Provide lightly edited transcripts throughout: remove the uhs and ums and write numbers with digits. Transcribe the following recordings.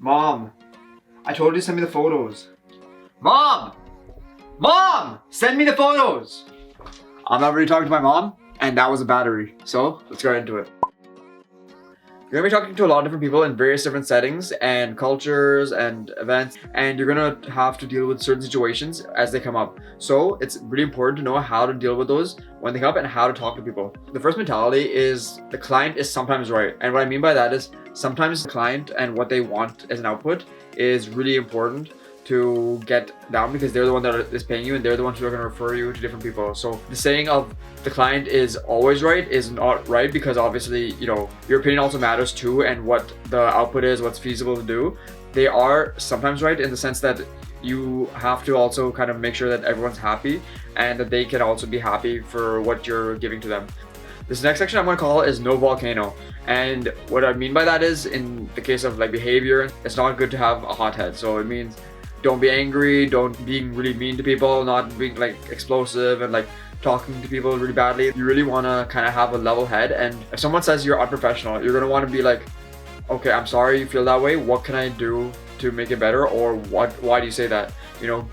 Mom, I told you to send me the photos. Mom! Mom! Send me the photos! I'm not really talking to my mom, and that was a battery. So, let's get into it. You're gonna be talking to a lot of different people in various different settings and cultures and events, and you're gonna have to deal with certain situations as they come up. So it's really important to know how to deal with those when they come up and how to talk to people. The first mentality is the client is sometimes right. And what I mean by that is sometimes the client and what they want as an output is really important to get down because they're the one that is paying you and they're the ones who are going to refer you to different people. So the saying of the client is always right is not right, because obviously, you know, your opinion also matters too, and what the output is, what's feasible to do. They are sometimes right in the sense that you have to also kind of make sure that everyone's happy and that they can also be happy for what you're giving to them. This next section I'm going to call is no volcano. And what I mean by that is, in the case of like behavior, it's not good to have a hot head. So it means don't be angry, don't being really mean to people, not being like explosive and like talking to people really badly. You really want to kind of have a level head, and if someone says you're unprofessional, you're going to want to be like, okay, I'm sorry you feel that way, what can I do to make it better, or why do you say that? You know,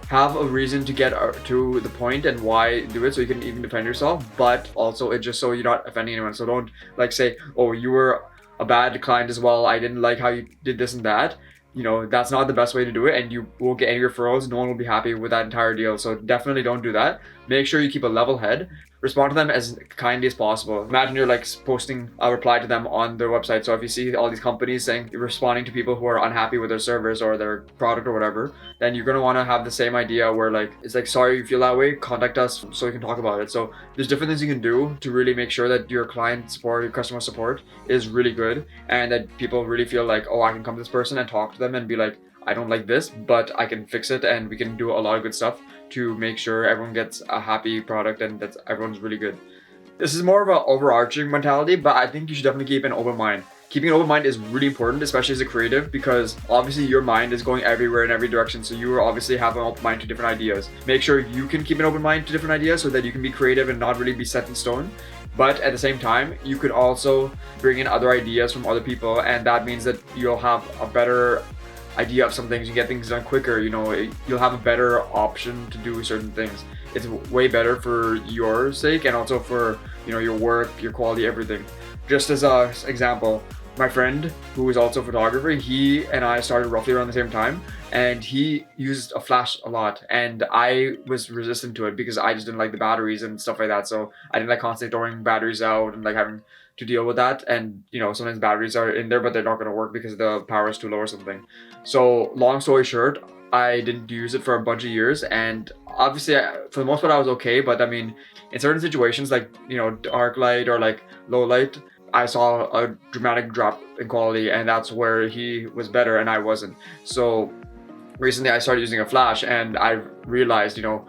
have a reason to get to the point and why do it, so you can even defend yourself, but also it's just so you're not offending anyone. So don't like say, oh, you were a bad client as well, I didn't like how you did this and that. You know, that's not the best way to do it, and you won't get any referrals. No one will be happy with that entire deal. So definitely don't do that. Make sure you keep a level head. Respond to them as kindly as possible. Imagine you're like posting a reply to them on their website. So if you see all these companies saying you're responding to people who are unhappy with their service or their product or whatever, then you're going to want to have the same idea where like, it's like, sorry you feel that way, contact us so we can talk about it. So there's different things you can do to really make sure that your client support, your customer support is really good, and that people really feel like, oh, I can come to this person and talk to them and be like, I don't like this, but I can fix it, and we can do a lot of good stuff to make sure everyone gets a happy product and that everyone's really good. This is more of an overarching mentality, but I think you should definitely keep an open mind. Keeping an open mind is really important, especially as a creative, because obviously your mind is going everywhere in every direction. So you obviously have an open mind to different ideas. Make sure you can keep an open mind to different ideas so that you can be creative and not really be set in stone. But at the same time, you could also bring in other ideas from other people, and that means that you'll have a better idea of some things, you get things done quicker, you know, you'll have a better option to do certain things. It's way better for your sake and also for, you know, your work, your quality, everything. Just as an example, my friend who is also a photographer, he and I started roughly around the same time, and he used a flash a lot, and I was resistant to it because I just didn't like the batteries and stuff like that. So I didn't like constantly throwing batteries out and like having to deal with that. And you know, sometimes batteries are in there but they're not going to work because the power is too low or something. So long story short, I didn't use it for a bunch of years, and obviously for the most part I was okay, but I mean, in certain situations like, you know, dark light or like low light, I saw a dramatic drop in quality, and that's where he was better and I wasn't. So recently I started using a flash, and I realized, you know,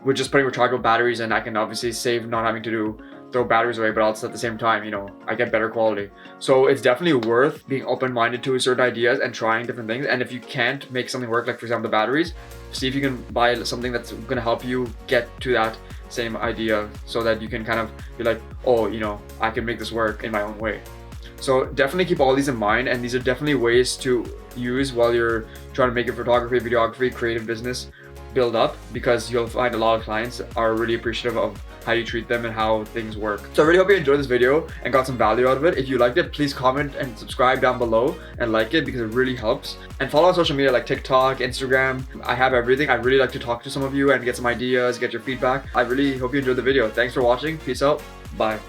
with just putting rechargeable batteries in, I can obviously save not having to throw batteries away, but also at the same time, you know, I get better quality. So it's definitely worth being open-minded to certain ideas and trying different things. And if you can't make something work, like for example the batteries, see if you can buy something that's going to help you get to that same idea, so that you can kind of be like, oh, you know, I can make this work in my own way. So definitely keep all these in mind, and these are definitely ways to use while you're trying to make your photography, videography, creative business build up, because you'll find a lot of clients are really appreciative of how you treat them and how things work. So I really hope you enjoyed this video and got some value out of it. If you liked it, please comment and subscribe down below and like it, because it really helps. And follow on social media like TikTok, Instagram. I have everything. I'd really like to talk to some of you and get some ideas, get your feedback. I really hope you enjoyed the video. Thanks for watching. Peace out. Bye.